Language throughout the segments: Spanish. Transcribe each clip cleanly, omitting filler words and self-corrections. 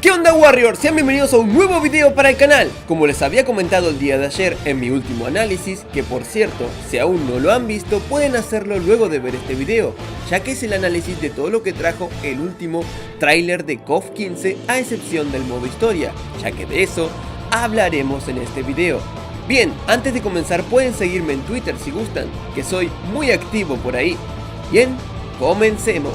¿Qué onda, Warriors? Sean bienvenidos a un nuevo video para el canal. Como les había comentado el día de ayer en mi último análisis, que por cierto, si aún no lo han visto, pueden hacerlo luego de ver este video, ya que es el análisis de todo lo que trajo el último tráiler de KOF 15, a excepción del modo historia, ya que de eso hablaremos en este video. Bien, antes de comenzar pueden seguirme en Twitter si gustan, que soy muy activo por ahí. Bien, comencemos.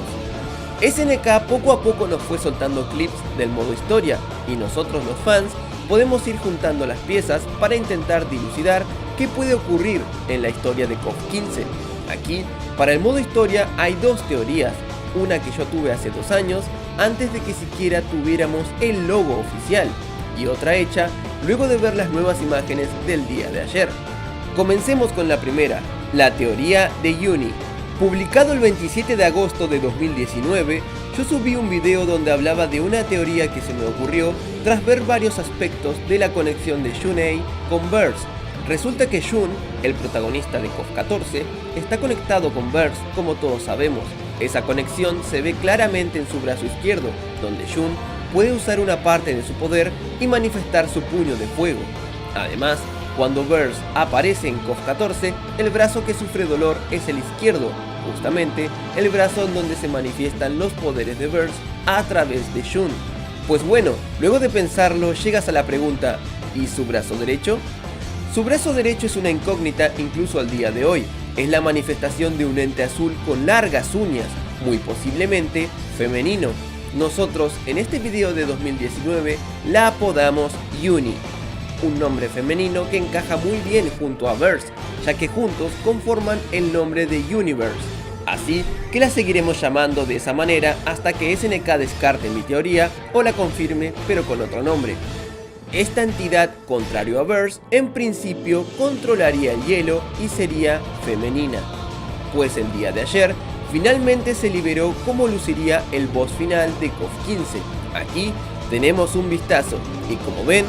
SNK poco a poco nos fue soltando clips del modo historia y nosotros los fans podemos ir juntando las piezas para intentar dilucidar qué puede ocurrir en la historia de KOF 15. Aquí, para el modo historia hay dos teorías, una que yo tuve hace 2 años antes de que siquiera tuviéramos el logo oficial y otra hecha luego de ver las nuevas imágenes del día de ayer. Comencemos con la primera, la teoría de Uni. Publicado el 27 de agosto de 2019, yo subí un video donde hablaba de una teoría que se me ocurrió tras ver varios aspectos de la conexión de Shun'ei con Burst. Resulta que Shun, el protagonista de KOF 14, está conectado con Burst como todos sabemos. Esa conexión se ve claramente en su brazo izquierdo, donde Shun puede usar una parte de su poder y manifestar su puño de fuego. Además, cuando Burst aparece en KOF 14, el brazo que sufre dolor es el izquierdo, justamente el brazo en donde se manifiestan los poderes de Burst a través de Shun. Pues bueno, luego de pensarlo llegas a la pregunta, ¿y su brazo derecho? Su brazo derecho es una incógnita incluso al día de hoy. Es la manifestación de un ente azul con largas uñas, muy posiblemente femenino. Nosotros en este video de 2019 la apodamos Uni, un nombre femenino que encaja muy bien junto a Burst, ya que juntos conforman el nombre de Universe. Así que la seguiremos llamando de esa manera hasta que SNK descarte mi teoría o la confirme pero con otro nombre. Esta entidad, contrario a Burst, en principio controlaría el hielo y sería femenina, pues el día de ayer finalmente se liberó cómo luciría el boss final de KOF 15. Aquí tenemos un vistazo y como ven,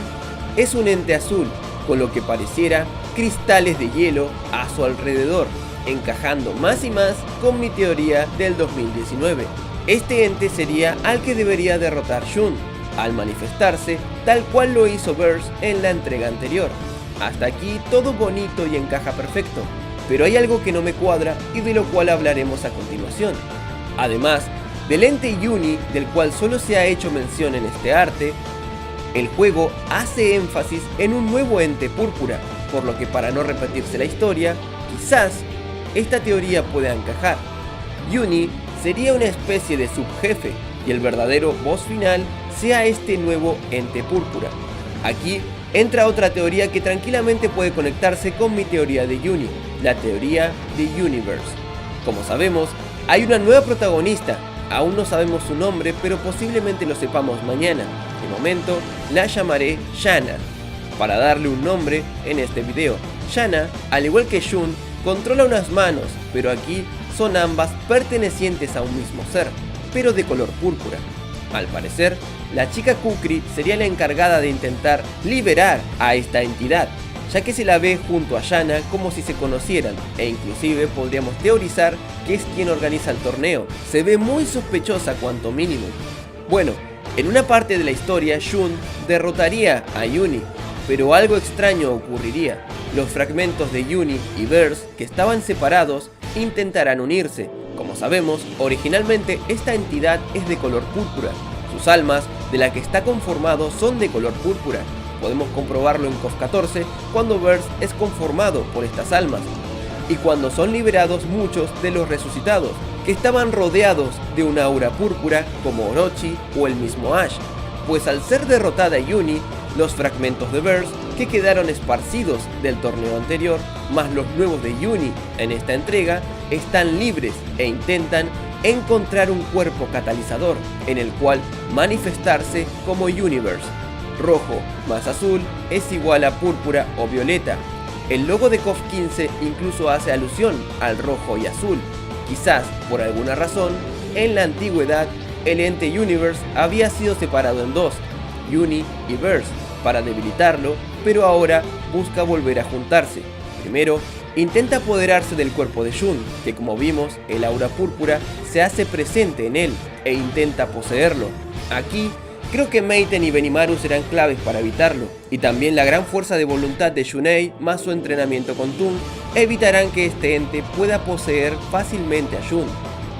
es un ente azul, con lo que pareciera cristales de hielo a su alrededor, encajando más y más con mi teoría del 2019. Este ente sería al que debería derrotar Shun, al manifestarse tal cual lo hizo Burst en la entrega anterior. Hasta aquí todo bonito y encaja perfecto, pero hay algo que no me cuadra y de lo cual hablaremos a continuación. Además del ente Uni, del cual solo se ha hecho mención en este arte, el juego hace énfasis en un nuevo ente púrpura, por lo que para no repetirse la historia, quizás esta teoría pueda encajar. Uni sería una especie de subjefe y el verdadero boss final sea este nuevo ente púrpura. Aquí entra otra teoría que tranquilamente puede conectarse con mi teoría de Uni, la teoría de Universe. Como sabemos, hay una nueva protagonista, aún no sabemos su nombre, pero posiblemente lo sepamos mañana. De momento la llamaré Shanna, para darle un nombre en este video. Shanna, al igual que Shun, controla unas manos, pero aquí son ambas pertenecientes a un mismo ser, pero de color púrpura. Al parecer, la chica Kukri sería la encargada de intentar liberar a esta entidad, ya que se la ve junto a Shanna como si se conocieran, e inclusive podríamos teorizar que es quien organiza el torneo. Se ve muy sospechosa cuanto mínimo. Bueno, en una parte de la historia Shun derrotaría a Uni, pero algo extraño ocurriría. Los fragmentos de Uni y Burst, que estaban separados, intentarán unirse. Como sabemos, originalmente esta entidad es de color púrpura. Sus almas, de la que está conformado, son de color púrpura. Podemos comprobarlo en KOF 14 cuando Burst es conformado por estas almas, y cuando son liberados muchos de los resucitados, que estaban rodeados de una aura púrpura como Orochi o el mismo Ash, pues al ser derrotada Uni, los fragmentos de Burst que quedaron esparcidos del torneo anterior, más los nuevos de Uni en esta entrega, están libres e intentan encontrar un cuerpo catalizador en el cual manifestarse como Universe. Rojo más azul es igual a púrpura o violeta. El logo de KOF 15 incluso hace alusión al rojo y azul. Quizás, por alguna razón, en la antigüedad, el ente Universe había sido separado en dos, Uni y Burst, para debilitarlo, pero ahora busca volver a juntarse. Primero, intenta apoderarse del cuerpo de Shun, que como vimos, el aura púrpura se hace presente en él, e intenta poseerlo. Aquí Creo que Meiten y Benimaru serán claves para evitarlo, y también la gran fuerza de voluntad de Yunei más su entrenamiento con Tun evitarán que este ente pueda poseer fácilmente a Jun,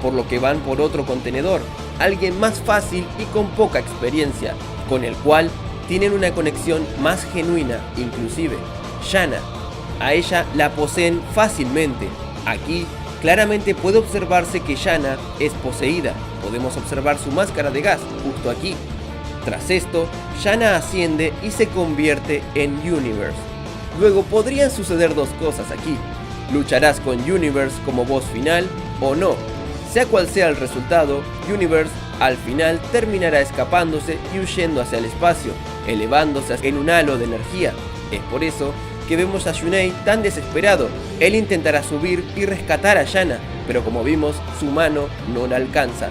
por lo que van por otro contenedor, alguien más fácil y con poca experiencia, con el cual tienen una conexión más genuina, inclusive Yana. A ella la poseen fácilmente. Aquí claramente puede observarse que Yana es poseída, podemos observar su máscara de gas justo aquí. Tras esto, Yana asciende y se convierte en Universe. Luego podrían suceder dos cosas aquí. Lucharás con Universe como boss final o no. Sea cual sea el resultado, Universe al final terminará escapándose y huyendo hacia el espacio, elevándose en un halo de energía. Es por eso que vemos a Yunei tan desesperado. Él intentará subir y rescatar a Yana, pero como vimos, su mano no la alcanza,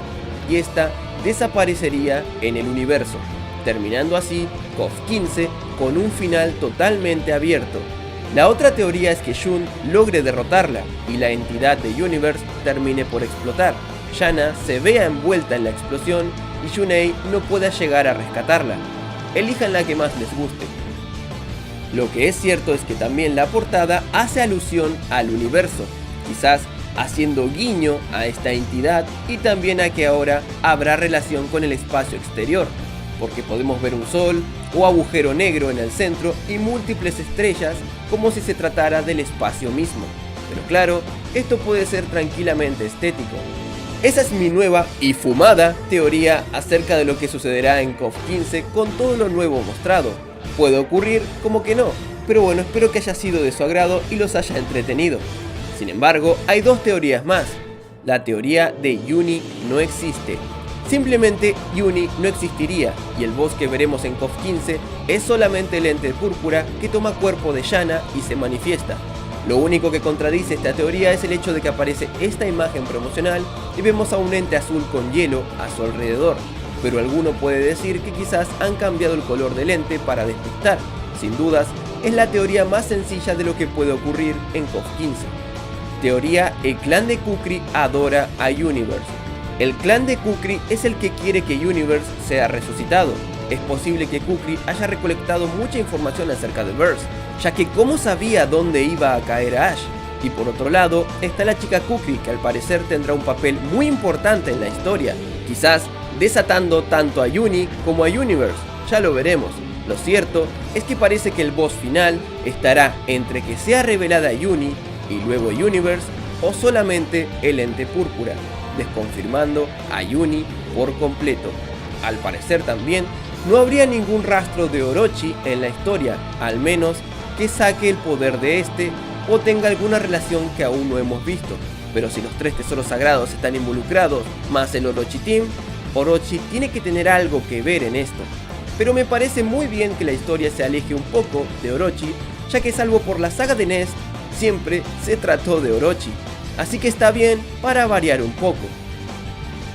y esta desaparecería en el universo, terminando así KOF 15 con un final totalmente abierto. La otra teoría es que Jun logre derrotarla y la entidad de Universe termine por explotar. Yana se vea envuelta en la explosión y Yunei no pueda llegar a rescatarla. Elijan la que más les guste. Lo que es cierto es que también la portada hace alusión al universo, quizás haciendo guiño a esta entidad y también a que ahora habrá relación con el espacio exterior, porque podemos ver un sol o agujero negro en el centro y múltiples estrellas como si se tratara del espacio mismo. Pero claro, esto puede ser tranquilamente estético. Esa es mi nueva y fumada teoría acerca de lo que sucederá en KOF 15 con todo lo nuevo mostrado. Puede ocurrir como que no, pero bueno, espero que haya sido de su agrado y los haya entretenido. Sin embargo, hay dos teorías más. La teoría de Uni no existe. Simplemente Uni no existiría y el boss que veremos en KOF 15 es solamente el ente púrpura que toma cuerpo de Yana y se manifiesta. Lo único que contradice esta teoría es el hecho de que aparece esta imagen promocional y vemos a un ente azul con hielo a su alrededor, pero alguno puede decir que quizás han cambiado el color del ente para despistar. Sin dudas, es la teoría más sencilla de lo que puede ocurrir en KOF 15. Teoría: el clan de Kukri adora a Universe. El clan de Kukri es el que quiere que Universe sea resucitado. Es posible que Kukri haya recolectado mucha información acerca de Verse, ya que cómo sabía dónde iba a caer a Ash. Y por otro lado, está la chica Kukri, que al parecer tendrá un papel muy importante en la historia, quizás desatando tanto a Uni como a Universe, ya lo veremos. Lo cierto es que parece que el boss final estará entre que sea revelada Uni y luego Universe o solamente el ente púrpura, desconfirmando a Uni por completo. Al parecer también no habría ningún rastro de Orochi en la historia, al menos que saque el poder de este o tenga alguna relación que aún no hemos visto. Pero si los tres tesoros sagrados están involucrados, más el Orochi Team, Orochi tiene que tener algo que ver en esto. Pero me parece muy bien que la historia se aleje un poco de Orochi, ya que salvo por la saga de Nest, siempre se trató de Orochi, así que está bien para variar un poco.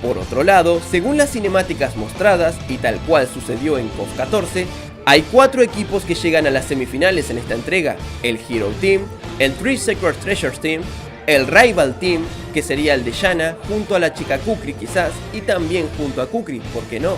Por otro lado, según las cinemáticas mostradas y tal cual sucedió en KOF 14, hay 4 equipos que llegan a las semifinales en esta entrega: el Hero Team, el Three Sacred Treasures Team, el Rival Team, que sería el de Yana junto a la chica Kukri quizás, y también junto a Kukri, ¿por qué no?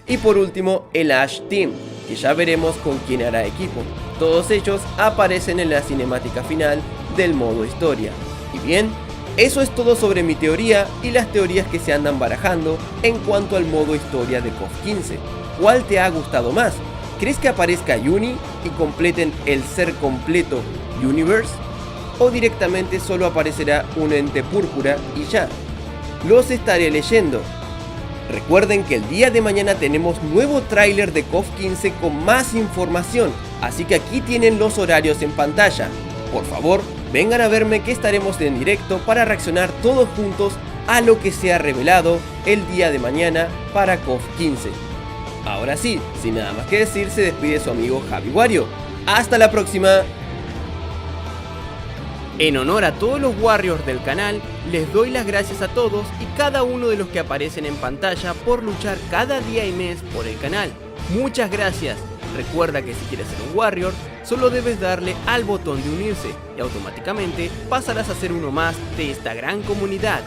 Y por último, el Ash Team, que ya veremos con quién hará equipo. Todos ellos aparecen en la cinemática final del modo historia. Y bien, eso es todo sobre mi teoría y las teorías que se andan barajando en cuanto al modo historia de KOF 15. ¿Cuál te ha gustado más? ¿Crees que aparezca Uni y completen el ser completo Universe? ¿O directamente solo aparecerá un ente púrpura y ya? Los estaré leyendo. Recuerden que el día de mañana tenemos nuevo tráiler de KOF 15 con más información, así que aquí tienen los horarios en pantalla. Por favor, vengan a verme que estaremos en directo para reaccionar todos juntos a lo que se ha revelado el día de mañana para KOF 15. Ahora sí, sin nada más que decir, se despide su amigo Javi Wario. ¡Hasta la próxima! En honor a todos los Warriors del canal, les doy las gracias a todos y cada uno de los que aparecen en pantalla por luchar cada día y mes por el canal. Muchas gracias. Recuerda que si quieres ser un Warrior, solo debes darle al botón de unirse y automáticamente pasarás a ser uno más de esta gran comunidad.